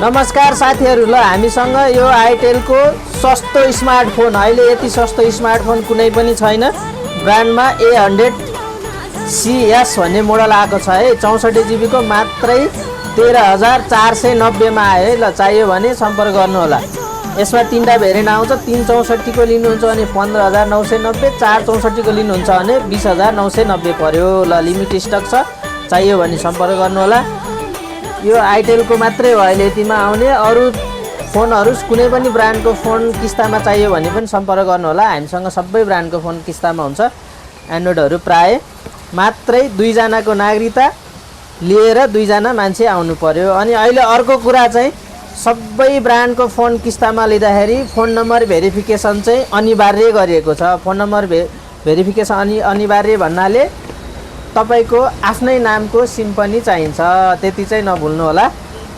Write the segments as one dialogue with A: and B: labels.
A: नमस्कार साथीहरु, ल हामीसँग यो आइटेलको सस्तो स्मार्टफोन, अहिले यति सस्तो स्मार्टफोन कुनै पनि छैन। ब्रान्डमा A100CS भन्ने मोडल आएको छ है। 64 GB को मात्रै 13,490 मा आयो है। ल चाहियो भने सम्पर्क गर्नु होला। यसमा तीनटा भेरिएन्ट आउँछ। 364 को लिनुहुन्छ भने 15,990, 464 को लिनुहुन्छ भने 20,990 पर्यो। ल लिमिटेड स्टक छ, चाहियो भने सम्पर्क गर्नु होला। यो आइटेलको मात्रै हो अहिले यतिमा आउने। अरु फोनहरु कुनै पनि ब्रान्डको फोन किस्तामा चाहियो भने पनि सम्पर्क गर्नु होला। हामीसँग सबै ब्रान्डको फोन किस्तामा हुन्छ। एन्ड्रोइडहरु प्राय मात्रै 2 जनाको नागरिकता लिएर 2 जना मान्छे आउनु पर्यो। अनि अहिले अर्को कुरा चाहिँ सबै ब्रान्डको फोन किस्तामा लिँदाखेरि फोन नम्बर भेरिफिकेसन चाहिँ अनिवार्य गरिएको छ। फोन नम्बर भेरिफिकेसन अनिवार्य भन्नाले तपाईको आफ्नै नामको सिम पनि चाहिन्छ, त्यति चाहिँ नभुल्नु होला।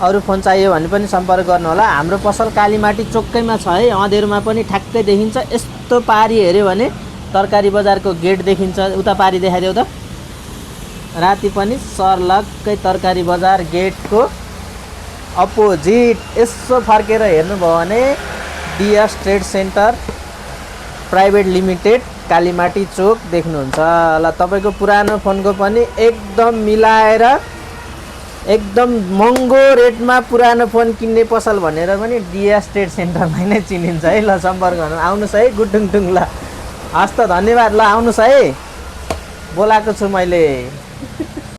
A: अरु फोन चाहियो भने पनि सम्पर्क गर्नु होला। हाम्रो पसल कालीमाटी चोकैमा छ है। अँधेरोमा पनि ठ्याक्कै देखिन्छ। यस्तो पारी हेर्यो भने तरकारी बजारको गेट देखिन्छ। उता पारी देखाइदेऊ त। राति पनि सर्लक्कै तरकारी बजार गेटको अपोजिट यसो फर्केर हेर्नुभयो भने DS Trade Centre Private Limited Kalimati Chowk देख्नुहुन्छ। ल तपाईको पुरानो फोनको पनि एकदम मिलाएर एकदम महँगो रेटमा पुरानो फोन किन्ने पसल भनेर पनि DS ट्रेड सेन्टरमा नै चिनिन्छ है। ल सम्पर्क गर्नु आउनुस् है गुटुङटुङ। ल हस् त धन्यवाद। ल आउनुस् है, बोलाएको छु मैले।